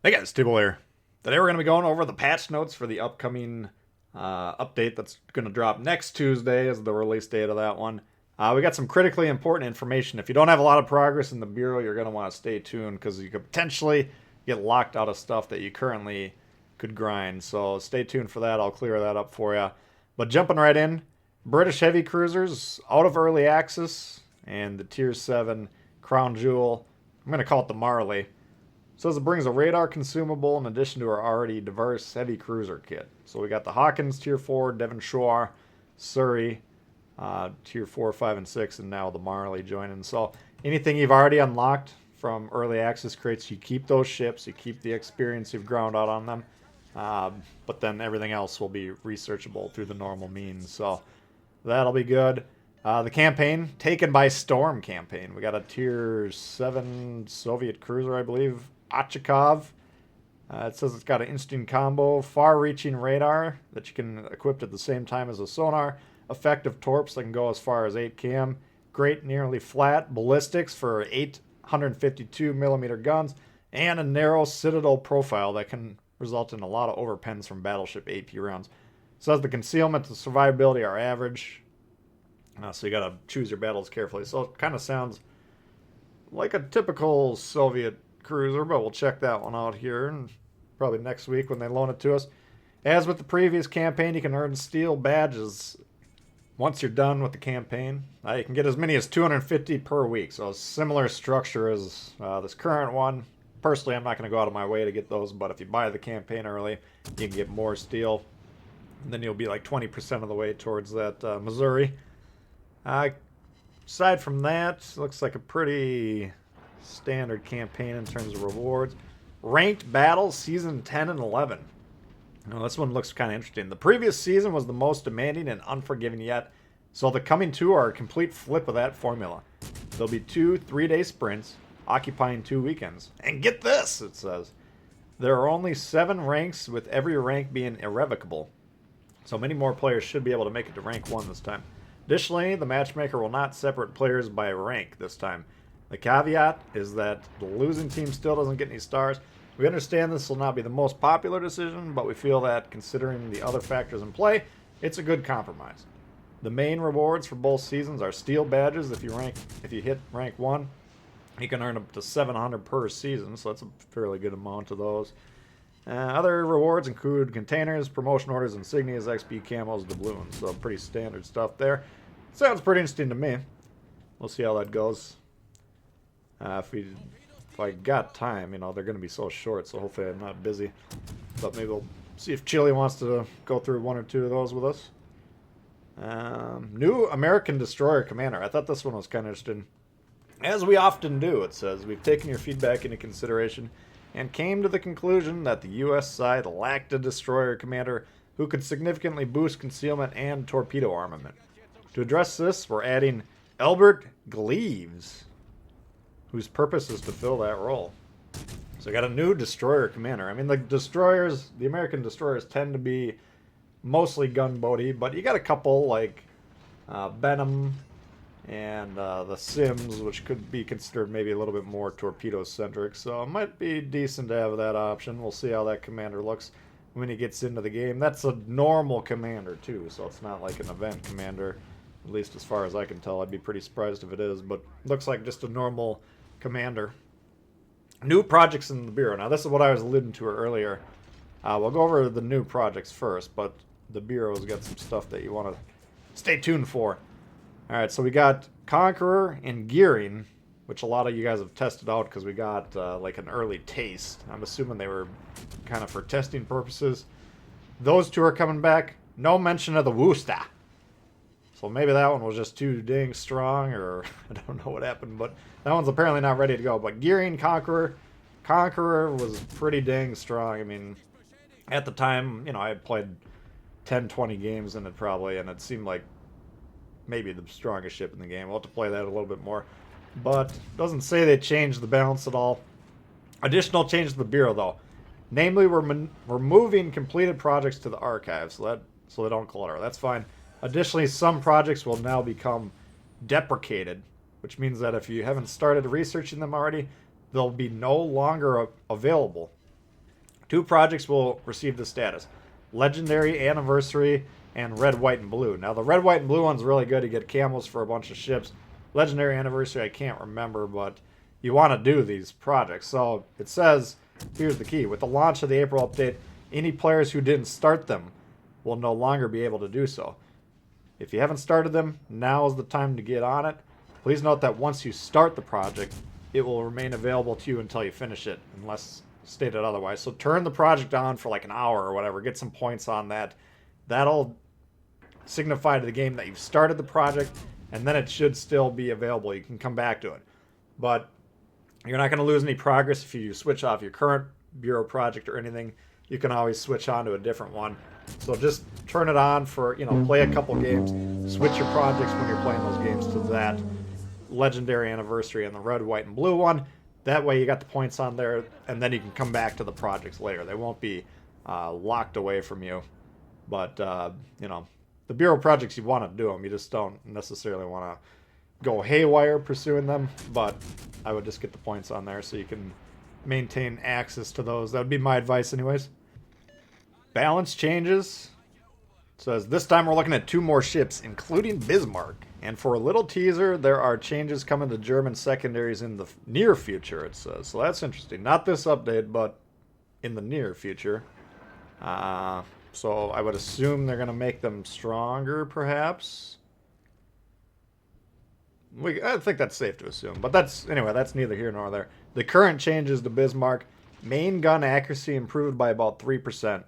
Hey guys, Tbull here. Today we're going to be going over the patch notes for the upcoming update that's going to drop next Tuesday as the release date of that one. We got some critically important information. If you don't have a lot of progress in the Bureau, you're going to want to stay tuned because you could potentially get locked out of stuff that you currently could grind. So stay tuned for that. I'll clear that up for you. But jumping right in, British heavy cruisers out of early access and the Tier 7 Crown Jewel. I'm going to call it the Marley. Says it brings a radar consumable in addition to our already diverse heavy cruiser kit. So we got the Hawkins Tier 4, Devonshire, Surrey, Tier 4, 5, and 6, and now the Marley joining. So anything you've already unlocked from early access crates, you keep those ships, you keep the experience you've ground out on them, but then everything else will be researchable through the normal means. So that'll be good. The campaign, Taken by Storm campaign. We got a Tier 7 Soviet cruiser, I believe, Achikov. It says it's got an instant combo, far-reaching radar that you can equip at the same time as a sonar, effective torps that can go as far as 8 km, great nearly flat ballistics for 852 millimeter guns, and a narrow citadel profile that can result in a lot of overpens from battleship AP rounds. It says the concealment and survivability are average, so you gotta choose your battles carefully. So it kind of sounds like a typical Soviet cruiser, but we'll check that one out here and probably next week when they loan it to us. As with the previous campaign, you can earn steel badges once you're done with the campaign. You can get as many as 250 per week, so a similar structure as this current one. Personally, I'm not going to go out of my way to get those, but if you buy the campaign early, you can get more steel. And then you'll be like 20% of the way towards that Missouri. Aside from that, looks like a pretty standard campaign in terms of rewards. Ranked battles, season 10 and 11. Now, this one looks kind of interesting. The previous season was the most demanding and unforgiving yet, so the coming two are a complete flip of that formula. There'll be 2 3-day sprints, occupying 2 weekends. And get this, it says. There are only 7 ranks, with every rank being irrevocable. So many more players should be able to make it to rank 1 this time. Additionally, the matchmaker will not separate players by rank this time. The caveat is that the losing team still doesn't get any stars. We understand this will not be the most popular decision, but we feel that considering the other factors in play, it's a good compromise. The main rewards for both seasons are steel badges. If you hit rank 1, you can earn up to 700 per season, so that's a fairly good amount of those. Other rewards include containers, promotion orders, insignias, XP camos, doubloons. So pretty standard stuff there. Sounds pretty interesting to me. We'll see how that goes. If I got time, they're going to be so short, so hopefully I'm not busy. But maybe we'll see if Chile wants to go through 1 or 2 of those with us. New American Destroyer Commander. I thought this one was kind of interesting. As we often do, it says, we've taken your feedback into consideration and came to the conclusion that the U.S. side lacked a destroyer commander who could significantly boost concealment and torpedo armament. To address this, we're adding Albert Gleaves, whose purpose is to fill that role. So I got a new destroyer commander. I mean, the American destroyers tend to be mostly gunboaty, but you got a couple like Benham and the Sims, which could be considered maybe a little bit more torpedo-centric. So it might be decent to have that option. We'll see how that commander looks when he gets into the game. That's a normal commander, too, so it's not like an event commander, at least as far as I can tell. I'd be pretty surprised if it is, but looks like just a normal commander. New projects in the Bureau. Now, this is what I was alluding to earlier. We'll go over the new projects first, but the Bureau's got some stuff that you want to stay tuned for. Alright, so we got Conqueror and Gearing, which a lot of you guys have tested out because we got like an early taste. I'm assuming they were kind of for testing purposes. Those 2 are coming back. No mention of the Worcester. So maybe that one was just too dang strong, or I don't know what happened, but that one's apparently not ready to go. But Gearing, Conqueror was pretty dang strong. I mean, at the time, I had played 10, 20 games in it probably, and it seemed like maybe the strongest ship in the game. We'll have to play that a little bit more. But it doesn't say they changed the balance at all. Additional changes to the Bureau, though. Namely, we're moving completed projects to the archive, so they don't clutter. That's fine. Additionally, some projects will now become deprecated, which means that if you haven't started researching them already, they'll be no longer available. 2 projects will receive the status: Legendary Anniversary and Red, White, and Blue. Now, the Red, White, and Blue one's really good. You get camos for a bunch of ships. Legendary Anniversary, I can't remember, but you want to do these projects. So it says, here's the key: with the launch of the April update, any players who didn't start them will no longer be able to do so. If you haven't started them, now is the time to get on it. Please note that once you start the project, it will remain available to you until you finish it, unless stated otherwise. So turn the project on for like an hour or whatever, get some points on that. That'll signify to the game that you've started the project, and then it should still be available. You can come back to it. But you're not going to lose any progress if you switch off your current Bureau project or anything. You can always switch on to a different one. So just turn it on for, play a couple games. Switch your projects when you're playing those games to that Legendary Anniversary and the Red, White, and Blue one. That way you got the points on there, and then you can come back to the projects later. They won't be locked away from you. But, the Bureau projects, you want to do them. You just don't necessarily want to go haywire pursuing them. But I would just get the points on there so you can maintain access to those. That would be my advice anyways. Balance changes. It says this time we're looking at 2 more ships, including Bismarck. And for a little teaser, there are changes coming to German secondaries in the near future, it says. So that's interesting. Not this update, but in the near future. So I would assume they're going to make them stronger, perhaps. I think that's safe to assume. But that's neither here nor there. The current changes to Bismarck: main gun accuracy improved by about 3%.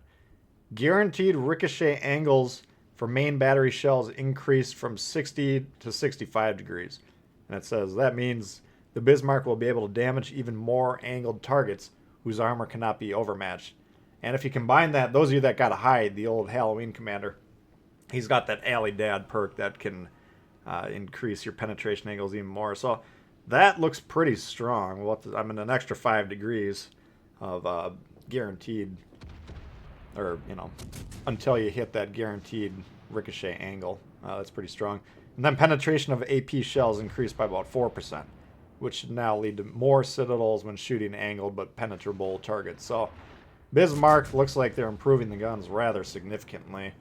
Guaranteed ricochet angles for main battery shells increased from 60 to 65 degrees. And it says that means the Bismarck will be able to damage even more angled targets whose armor cannot be overmatched. And if you combine that, those of you that got to hide, the old Halloween commander, he's got that Alley Dad perk that can increase your penetration angles even more. So that looks pretty strong. I'm in an extra 5 degrees of guaranteed, or, until you hit that guaranteed ricochet angle. That's pretty strong. And then penetration of AP shells increased by about 4%, which should now lead to more citadels when shooting angled but penetrable targets. So Bismarck looks like they're improving the guns rather significantly,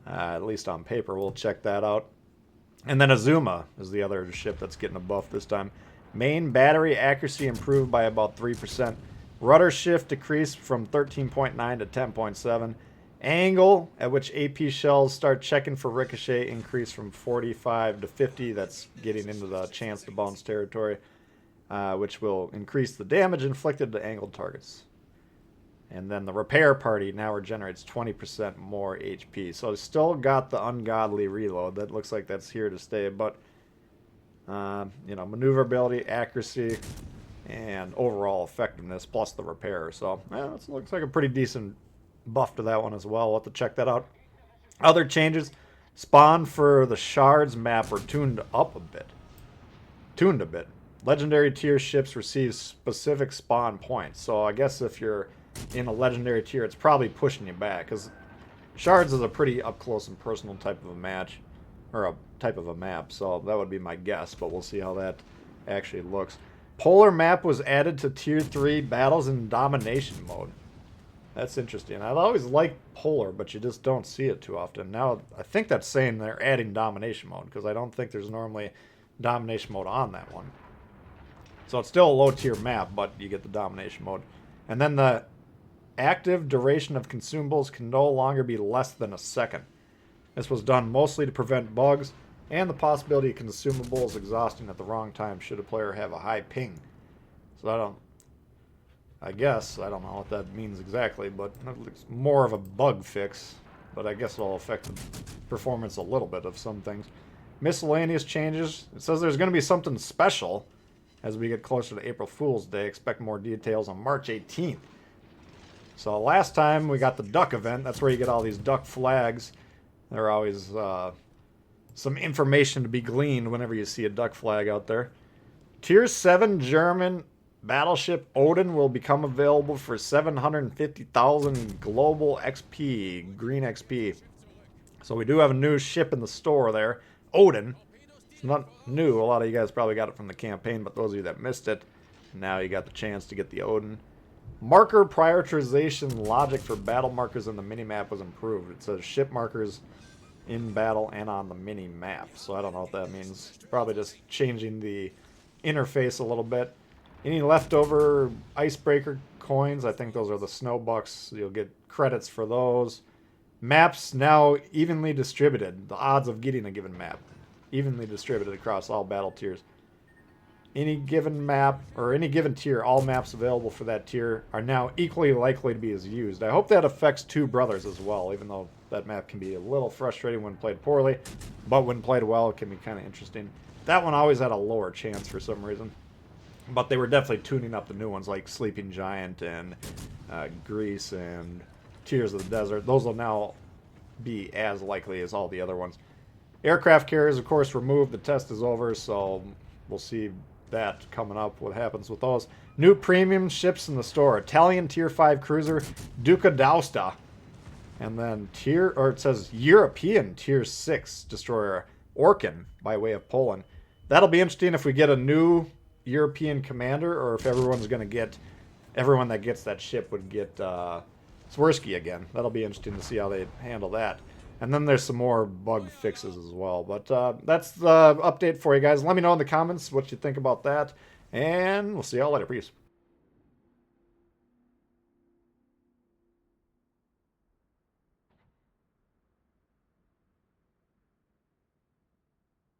at least on paper. We'll check that out. And then Azuma is the other ship that's getting a buff this time. Main battery accuracy improved by about 3%. Rudder shift decreased from 13.9 to 10.7. Angle at which AP shells start checking for ricochet increased from 45 to 50. That's getting into the chance to bounce territory, which will increase the damage inflicted to angled targets. And then the repair party now regenerates 20% more HP. So it's still got the ungodly reload. That looks like that's here to stay. But, maneuverability, accuracy, and overall effectiveness, plus the repair. So, it looks like a pretty decent buff to that one as well. We'll have to check that out. Other changes. Spawn for the shards map were tuned up a bit. Legendary tier ships receive specific spawn points. So I guess if you're in a legendary tier, it's probably pushing you back, because shards is a pretty up close and personal type of a match, or a type of a map. So that would be my guess, but we'll see how that actually looks. Polar map was added to tier 3 battles in domination mode. That's interesting. I always liked polar, but you just don't see it too often. Now I think that's saying they're adding domination mode, because I don't think there's normally domination mode on that one. So it's still a low tier map, but you get the domination mode. And then the active duration of consumables can no longer be less than a second. This was done mostly to prevent bugs and the possibility of consumables exhausting at the wrong time should a player have a high ping. So I don't know what that means exactly, but it's more of a bug fix. But I guess it'll affect the performance a little bit of some things. Miscellaneous changes. It says there's going to be something special as we get closer to April Fool's Day. Expect more details on March 18th. So last time we got the duck event. That's where you get all these duck flags. There are always some information to be gleaned whenever you see a duck flag out there. Tier 7 German battleship Odin will become available for 750,000 global XP, green XP. So we do have a new ship in the store there, Odin. It's not new. A lot of you guys probably got it from the campaign, but those of you that missed it, now you got the chance to get the Odin. Marker prioritization logic for battle markers in the minimap was improved. It says ship markers in battle and on the mini-map. So I don't know what that means. Probably just changing the interface a little bit. Any leftover icebreaker coins, I think those are the snow bucks. You'll get credits for those. Maps now evenly distributed. The odds of getting a given map. Evenly distributed across all battle tiers. Any given map, or any given tier, all maps available for that tier are now equally likely to be used. I hope that affects Two Brothers as well, even though that map can be a little frustrating when played poorly. But when played well, it can be kind of interesting. That one always had a lower chance for some reason. But they were definitely tuning up the new ones like Sleeping Giant and Greece and Tears of the Desert. Those will now be as likely as all the other ones. Aircraft carriers, of course, removed. The test is over, so we'll see that coming up, what happens with those. New premium ships in the store. Italian Tier 5 cruiser, Duca d'Aosta. And then it says European Tier 6 destroyer, Orkan, by way of Poland. That'll be interesting if we get a new European commander, or if everyone that gets that ship would get Swirsky again. That'll be interesting to see how they handle that. And then there's some more bug fixes as well. But that's the update for you guys. Let me know in the comments what you think about that. And we'll see y'all later. Peace.